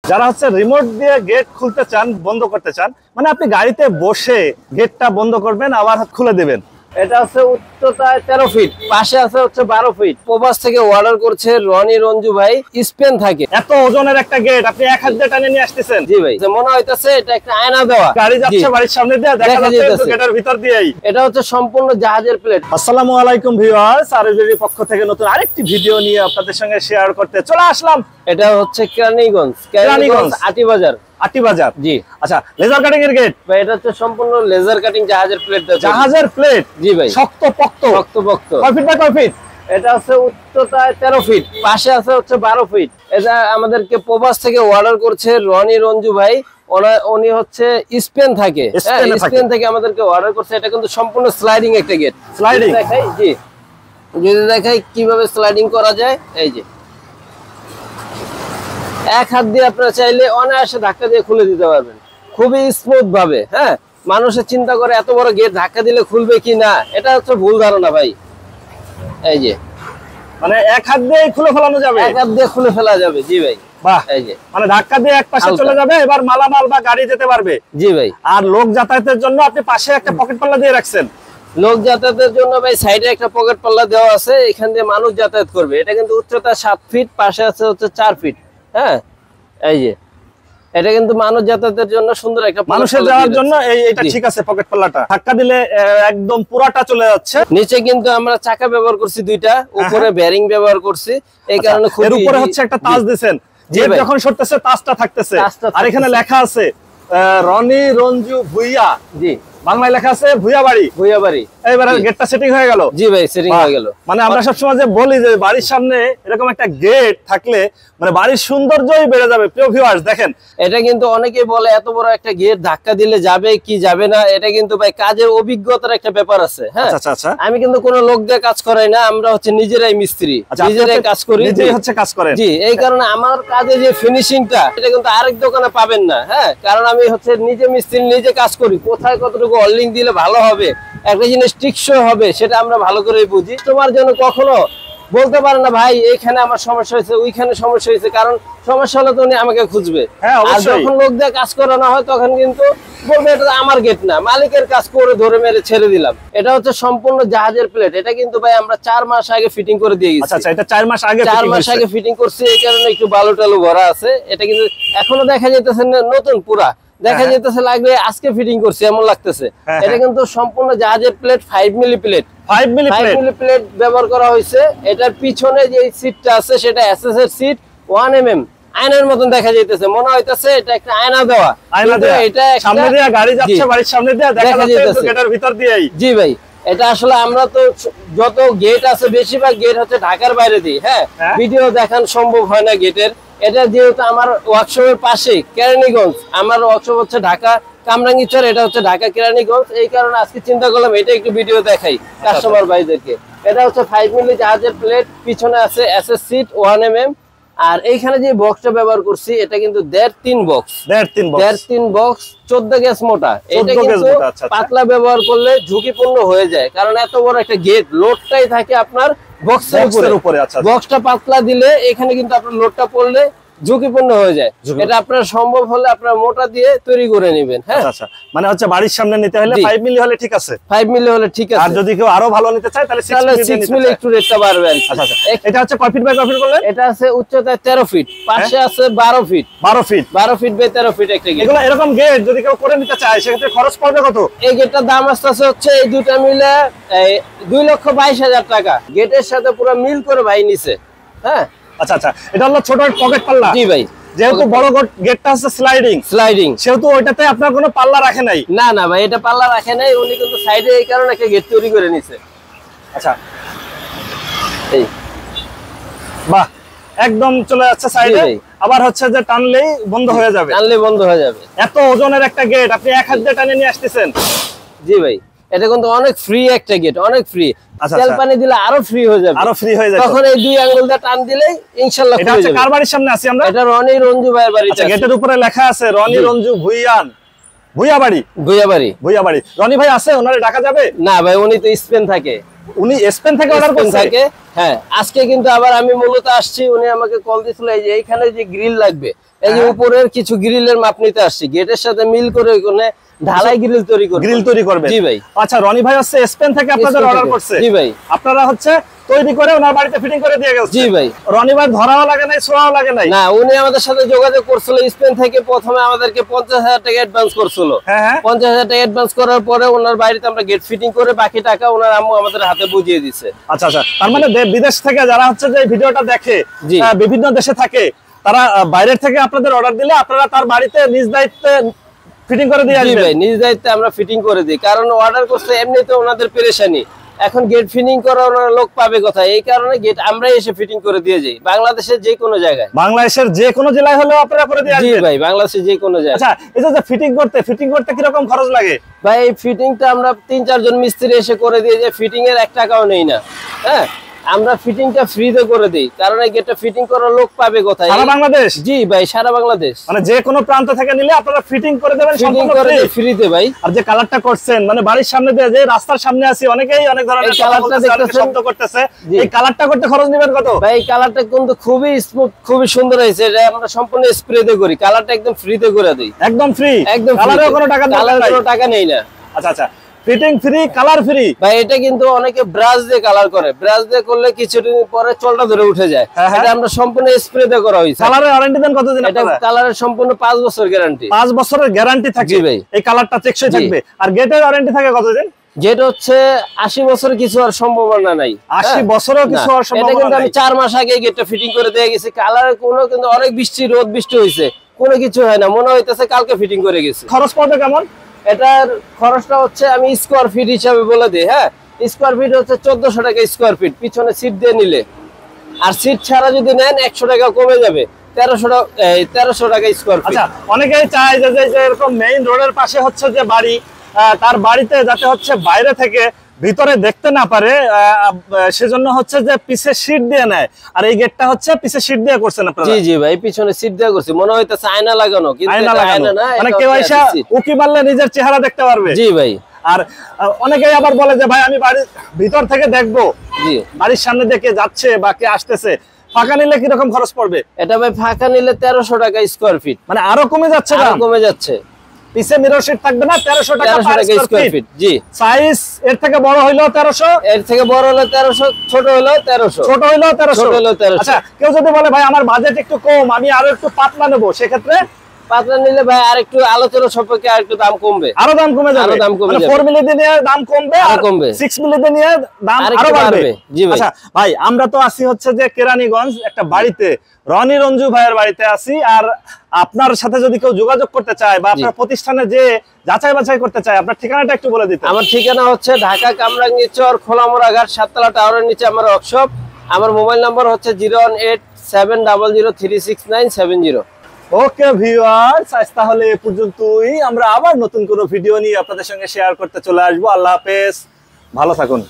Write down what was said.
যারা হচ্ছে রিমোট দিয়ে গেট খুলতে চান, বন্ধ করতে চান, মানে আপনি গাড়িতে বসে গেটটা বন্ধ করবেন আবার খুলে দেবেন। এটা হচ্ছে উচ্চতায় 13 ফিট, পাশে আছে হচ্ছে 12 ফিট। প্রবাস থেকে অর্ডার করছে রনি রঞ্জু ভাই, স্পেন থাকে। এত ওজনের একটা গেট আপনি এক হাত দিয়ে টানে নিয়ে আসতেছেন? জি ভাই, মনে হইতাছে এটা একটা আয়না দেওয়া, গাড়ি যাচ্ছে বাড়ির সামনে দিয়ে দেখা যাচ্ছে গেটের ভিতর দিয়েই। এটা হচ্ছে সম্পূর্ণ জাহাজের প্লেট। আসসালামু আলাইকুম ভিউয়ার্স, আরজের পক্ষ থেকে নতুন আরেকটি ভিডিও নিয়ে আপনাদের সঙ্গে শেয়ার করতে চলে আসলাম। এটা হচ্ছে কেরানীগঞ্জ আটিবাজার। আটিবাজার, জি। আচ্ছা, লেজার কাটিং এর গেট ভাই, এটা হচ্ছে সম্পূর্ণ লেজার কাটিং জাহাজের প্লেট। জাহাজের প্লেট? জি ভাই, শক্তপোক্ত। কয় ফিট বাই কয় ফিট? এটা হচ্ছে উচ্চতায় 13 ফিট, পাশে আছে হচ্ছে 12 ফিট। এটা আমাদেরকে প্রবাস থেকে অর্ডার করছে রনি রঞ্জু ভাই। উনি হচ্ছে স্পেন থাকে, স্পেন থেকে আমাদেরকে অর্ডার করছে। এটা কিন্তু সম্পূর্ণ স্লাইডিং একটা গেট। স্লাইডিং দেখাই, জি, যদি দেখাই কিভাবে স্লাইডিং করা যায়। এই যে এক হাত দিয়ে আপনারা চাইলে অনায়াসে ধাক্কা দিয়ে খুলে দিতে পারবেন, খুবই স্মুথ ভাবে। হ্যাঁ, মানুষের চিন্তা করে এত বড় গেট ধাক্কা দিলে খুলবে কি না, এটা হচ্ছে ভুল ধারণা ভাই। এই যে মানে এক হাত দিয়ে খুলে ফেলানো যাবে? এক হাত দিয়ে খুলে ফেলা যাবে, জি ভাই। বাহ, এই যে মানে ধাক্কা দিয়ে এক পাশে চলে যাবে, এবার মালামাল বা গাড়ি যেতে পারবে। জি ভাই। আর লোক যাতায়াতের জন্য আপনি পাশে একটা পকেট পাল্লা দিয়ে রাখছেন? লোক যাতায়াতের জন্য ভাই সাইডে একটা পকেট পাল্লা দেওয়া আছে, এখান দিয়ে মানুষ যাতায়াত করবে। এটা কিন্তু উচ্চতা 7 ফিট, পাশে আছে হচ্ছে 4 ফিট। হ্যাঁ, এই যে এটা কিন্তু মানুষ যাতায়াতের জন্য সুন্দর একটা, মানুষের যাওয়ার জন্য এইটা ঠিক আছে। পকেট পাল্লাটা ধাক্কা দিলে একদম পুরাটা চলে যাচ্ছে। নিচে কিন্তু আমরা চাকা ব্যবহার করছি দুইটা, উপরে বেয়ারিং ব্যবহার করছি। এই কারণে এর উপরে হচ্ছে একটা তাজ দিবেন, যে যখন সরতেছে তাজটা থাকতেছে। আর এখানে লেখা আছে রনি রঞ্জু ভুইয়া। জি, বাংলায় লেখা আছে ভুইয়া বাড়ি। ভুইয়া বাড়ি। এইবার গেটটা সেটিং হয়ে গেল? জি ভাই, সেটিং হয়ে গেল। মানে আমরা সবসময় যে বলি যে বাড়ির সামনে এরকম একটা গেট থাকলে মানে বাড়ির সৌন্দর্যই বেড়ে যাবে। প্রিয় ভিউয়ার্স, দেখেন এটা কিন্তু অনেকেই বলে এত বড় একটা গেট ধাক্কা দিলে যাবে কি যাবে না। এটা কিন্তু ভাই কাজের অভিজ্ঞতার একটা ব্যাপার আছে। হ্যাঁ, আচ্ছা, আমি কিন্তু কোনো লোক দিয়ে কাজ করাই না, আমরা হচ্ছে নিজেরাই মিস্ত্রি, নিজেরাই কাজ করি। নিজেই হচ্ছে কাজ করেন? জি। এই কারণে আমার কাজে যে ফিনিশিংটা, এটা কিন্তু আরেক দোকানে পাবেন না। হ্যাঁ, কারণ আমি হচ্ছে নিজে মিস্ত্রি, নিজে কাজ করি। কোথায় কতটুকু অয়েলিং দিলে ভালো হবে, একটা জিনিস টিকসই হবে, সেটা আমরা ভালো করে বুঝি। তোমার জন্য কখনো বলতে পারে না ভাই এইখানে আমার সমস্যা হয়েছে, ওইখানে সমস্যা হয়েছে, কারণ সমস্যা হলে তো উনি আমাকে খুঁজবে। আর যখন লোক দিয়ে কাজ করানো হয় তখন কিন্তু বলবে এটা আমার গেট না, মালিকের কাজ করে ধরে মেরে ছেড়ে দিলাম। এটা হচ্ছে সম্পূর্ণ জাহাজের প্লেট। এটা কিন্তু ভাই আমরা 4 মাস আগে ফিটিং করে দিয়ে গেছি। আচ্ছা, এটা 4 মাস আগে ফিটিং করছি, এই কারণে একটু বালু টালু ভরা আছে। এটা কিন্তু এখনো দেখা যাইতেছে নতুন, পুরা দেখা যেতেছে, লাগলে আজকে ফিটিং করছি এমন লাগতেছে। এটা কিন্তু সম্পূর্ণ জাহাজের plate, 5 milli plate. 5 milli plate ব্যবহার করা হয়েছে। এটার পিছনে যে সিটটা আছে সেটা এসএস এর সিট, 1 mm আয়নার মতন দেখা যাইতেছে, মনে হইতাছে এটা একটা আয়না দেওয়া। এটা সামনে দিয়ে গাড়ি যাচ্ছে বাড়ির সামনে দিয়ে দেখা যাচ্ছে গেটের ভিতর দিয়েই। জি ভাই, এটা আসলে আমরা তো যত গেট আছে বেশিরভাগ গেট হচ্ছে ঢাকার বাইরে দিই। হ্যাঁ, ভিডিও দেখান সম্ভব হয় না গেটের। এটা যেহেতু আমার ওয়ার্কশপের পাশে কেরানীগঞ্জ, আমার ওয়ার্কশপ হচ্ছে ঢাকা কামরাঙ্গীরচর, এটা হচ্ছে ঢাকা কেরানীগঞ্জ। এই কারণে আজকে চিন্তা করলাম এটা একটু ভিডিও দেখাই কাস্টমার ভাইদেরকে। এটা হচ্ছে 5 মিলি জাহাজের প্লেট, পিছনে আছে এসএস সিট 1 mm। আর এইখানে যে বক্সটা ব্যবহার করছি এটা কিন্তু 1.5-3 বক্স, 1.5-3 বক্স, 14 গেজ মোটা। এটা কিন্তু পাতলা ব্যবহার করলে ঝুঁকিপূর্ণ হয়ে যায়, কারণ এত বড় একটা গেট লোডটাই থাকে আপনার বক্সের উপরে। বক্সটা পাতলা দিলে এখানে কিন্তু আপনার লোডটা পড়লে ঝুঁকিপূর্ণ হয়ে যায়। এটা আপনার সম্ভব হলে আপনার মোটা দিয়ে তৈরি করে নেবেন। হ্যাঁ, আচ্ছা, মানে হচ্ছে বাড়ির সামনে নিতে হলে 5 মিলি হলে ঠিক আছে। 5 মিলি হলে ঠিক আছে। আর যদি কেউ আরো ভালো নিতে চায় তাহলে 6 মিলি একটু রেটটা বাড়বে। আচ্ছা, এটা হচ্ছে কয় ফিট বাই কয় ফিট বললেন? এটা আছে উচ্চতায় 13 ফিট, পাশে আছে 12 ফিট। 12 ফিট বাই 13 ফিট একটা গেট। এগুলো এরকম গেট যদি কেউ করে নিতে চায় সেক্ষেত্রে খরচ পড়বে কত? এই গেটটার দাম আসছে হচ্ছে এই দুটা মিলে 2,22,000 টাকা। গেটের সাথে পুরো মিল করে ভাই নিছে। হ্যাঁ, আচ্ছা, এটা হলো ছোট পকেট পাল্লা। জি ভাই, যেহেতু বড় গেটটা আছে স্লাইডিং, সেহেতু ওইটাতে আপনার কোনো পাল্লা রাখে নাই? না ভাই, এটা পাল্লা রাখে নাই। উনি কিন্তু সাইডে এই কারণে একটা গেট তৈরি করে নিছে। আচ্ছা, এই বাহ, একদম চলে যাচ্ছে সাইডে। আবার হচ্ছে যে টানলেই বন্ধ হয়ে যাবে। এত ওজনের একটা গেট আপনি এক হাত দিয়ে টানে নিয়ে আসতেছেন? জি ভাই, এটা কিন্তু অনেক ফ্রি একটা গেট, অনেক ফ্রি। তেল পানি দিলে আরো ফ্রি হয়ে যাবে, তখন এই 2 আঙ্গুল দিয়ে টান দিলেই ইনশাআল্লাহ খুলে যাবে। কার বাড়ির সামনে আছি আমরা? এটা রনি রঞ্জু ভাইয়ের বাড়ি। আচ্ছা, গেটের উপরে লেখা আছে রনি রঞ্জু ভুইয়া বাড়ি। রনি ভাই আছে, ওনারে ডাকা যাবে? না ভাই, উনি তো স্পেন থাকে। উনি স্পেন থেকে অর্ডার করছে? হ্যাঁ, আজকে কিন্তু আবার আমি মূলত আসছি, উনি আমাকে কল দিছিল এই যে এইখানে যে গ্রিল লাগবে এই যে উপরের কিছু গ্রিলের মাপ নিতে আসছি, গেটের সাথে মিল করে ওখানে ঢালাই গ্রিল তৈরি করবে। জি ভাই। আচ্ছা রনি ভাই হচ্ছে স্পেন থেকে আপনাদের অর্ডার করছে। জি ভাই। আপনারা হচ্ছে তৈরি করে ওনার বাড়িতে ফিটিং করে দিয়ে গেছে। জি ভাই। রনি ভাই ধরাও লাগে নাই, ছোঁয়াও লাগে নাই। না, উনি আমাদের সাথে যোগাযোগ করছিল স্পেন থেকে, প্রথমে আমাদেরকে 50,000 টাকা অ্যাডভান্স করছিল। 50,000 টাকা অ্যাডভান্স করার পরে ওনার বাড়িতে আমরা গেট ফিটিং করে বাকি টাকা ওনার আম্মু আমাদের হাতে বুঝিয়ে দিচ্ছে। আচ্ছা আচ্ছা, তার মানে বিদেশ থেকে যারা হচ্ছে যে ভিডিওটা দেখে, বিভিন্ন দেশে থাকে, তারা বাইরের থেকে আপনাদের অর্ডার দিলে আপনারা তার বাড়িতে নিজ দায়িত্বে ফিটিং করে দিয়ে আসবেন? জি ভাই, নিজ দায়িত্বে আমরা ফিটিং করে দিই, কারণ অর্ডার করতে এমনিতে ওনাদের পেরেশানি, এখন গেট ফিটিং করার লোক পাবে কোথায়, এই কারণে গেট আমরাই এসে ফিটিং করে দিয়ে যাই বাংলাদেশের যে কোনো জায়গায়। বাংলাদেশের যে কোনো জেলায় হলেও আপনারা করে দিয়ে আসবেন? জি ভাই, বাংলাদেশের যে কোনো জায়গায়। আচ্ছা, এই যে ফিটিং করতে কি রকম খরচ লাগে ভাই? এই ফিটিংটা আমরা 3-4 জন মিস্ত্রি এসে করে দিয়ে যাই, ফিটিং এর 1 টাকাও নেই না। হ্যাঁ, আমরা ফিটিংটা ফ্রিতে করে দেই, কারণ এই গেটটা ফিটিং করার লোক পাবে কোথায়? সারা বাংলাদেশ? জি ভাই, সারা বাংলাদেশ। মানে যে কোনো প্রান্ত থেকে নিলে আপনারা ফিটিং করে দেবেন সম্পূর্ণ ফ্রিতে ভাই। আর যে কালারটা করছেন, মানে বাড়ির সামনে দিয়ে যে রাস্তার সামনে আছি, অনেকেই অনেক ধরনের কালারটা দেখতেছেন, শব্দ করতেছে, এই কালারটা করতে খরচ নেবেন কত? ভাই এই কালারটা কিন্তু খুবই স্মুথ, খুবই সুন্দর হয়েছে, এটা আমরা সম্পূর্ণ স্প্রেতে করি, কালারটা একদম ফ্রিতে করে দেই। একদম ফ্রি? একদম কালারের কোনো টাকা নেই? কালারের কোনো টাকা নেই না। আচ্ছা আচ্ছা, ফিটিং ফ্রি, কালার ফ্রি ভাই। এটা কিন্তু অনেকে ব্রাশ দিয়ে কালার করে, ব্রাশ দিয়ে করলে কিছুদিন পরে চলটা ধরে উঠে যায়, এটা আমরা সম্পূর্ণ স্প্রে দিয়ে করা হয়েছে। কালারের ওয়ারেন্টি দেন কতদিন? এটা কালারের সম্পূর্ণ 5 বছর গ্যারান্টি। 5 বছরের গ্যারান্টি থাকে? জি ভাই। এই কালারটা টেকসই থাকবে। আর গেটের ওয়ারেন্টি থাকে কতদিন? যেটা হচ্ছে 80 বছর কিছু আর সম্ভাবনা নাই। 80 বছরও কিছু আর সম্ভাবনা নাই? এটা কিন্তু আমি 4 মাস আগে গেটটা ফিটিং করে দিয়ে গেছি, কালারের কোনো কিন্তু অনেক রোদ বৃষ্টি হয়েছে, কোনো কিছু হয় না, মনে হইতেছে কালকে ফিটিং করে গেছি। খরচ পড়বে কেমন? এটার খরচটা হচ্ছে আমি স্কোয়ার ফিট হিসাবে বলে দিই। হ্যাঁ, স্কোয়ার ফিট হচ্ছে 1400 টাকা স্কোয়ার ফিট, পিছনে সিট দিয়ে নিলে। আর সিট ছাড়া যদি নেন 100 টাকা কমে যাবে, 1300 টাকা স্কোয়ার ফিট। আচ্ছা, অনেকেই চায় যে এরকম মেইন রোডের পাশে হচ্ছে যে বাড়ি, তার বাড়িতে যাতে হচ্ছে বাইরে থেকে ভিতরে দেখতে না পারে, সেজন্য হচ্ছে যে পিছে শীট দিয়ে নেয়। আর এই গেটটা হচ্ছে পিছে শীট দিয়ে করছেন আপনারা? জি জি ভাই, পিছনে শীট দিয়ে করছি, মনে হইতাছে আয়না লাগানো, কিন্তু আয়না লাগানো না, মানে কেউ এসে উকি মারলে নিজের চেহারা দেখতে পারবে? জি ভাই। আর অনেকেই আবার বলে যে ভাই আমি বাড়ির ভিতর থেকে দেখবো, জি, বাড়ির সামনে দিয়ে কে যাচ্ছে বা কে আসতেছে, ফাঁকা নিলে কি রকম খরচ পড়বে? এটা ভাই ফাঁকা নিলে 1300 টাকা স্কয়ার ফিট, মানে আরো কমে যাচ্ছে? আরো কমে যাচ্ছে। পিছে মিরর শীট থাকবে না, 1300 টাকা স্কয়ার ফিট। জি। সাইজ এর থেকে বড় হইলো 1300, এর থেকে বড় হলো 1300, ছোট হলো 1300, ছোট হইলো 1300, ছোট হলো 1300। আচ্ছা, কেউ যদি বলে ভাই আমার বাজেট একটু কম, আমি আরো একটু পাতলা নেব, সেক্ষেত্রে? পাতলা নিলে ভাই আর একটু আলোচনা সম্পর্কে আর একটু দাম কমবে, আরো দাম কমে যাবে, আরো দাম কমে যাবে। 4 মিলি দিয়ে দাম কমবে, আরো কমবে, 6 মিলি দিয়ে দাম আরো বাড়বে। জি ভাই। আচ্ছা ভাই, আমরা তো আছি হচ্ছে যে কেরানীগঞ্জ একটা বাড়িতে, রনি রঞ্জু ভাইয়ের বাড়িতে আছি। আর আপনার সাথে যদি কেউ যোগাযোগ করতে চায় বা আপনার প্রতিষ্ঠানে যে যাচাই বাছাই করতে চায়, আপনার ঠিকানাটা একটু বলে দিতে। আমার ঠিকানা হচ্ছে ঢাকা কামরাঙ্গীর চর, খোলামোড়া ঘাট, 7 তলা টাওয়ারের নিচে আমার ওয়ার্কশপ। আমার মোবাইল নাম্বার হচ্ছে 01870036970। ওকে ভিউয়ার্স, আজ তাহলে এ পর্যন্তই। আমরা আবার নতুন কোনো ভিডিও নিয়ে আপনাদের সঙ্গে শেয়ার করতে চলে আসবো। আল্লাহ হাফেজ, ভালো থাকুন।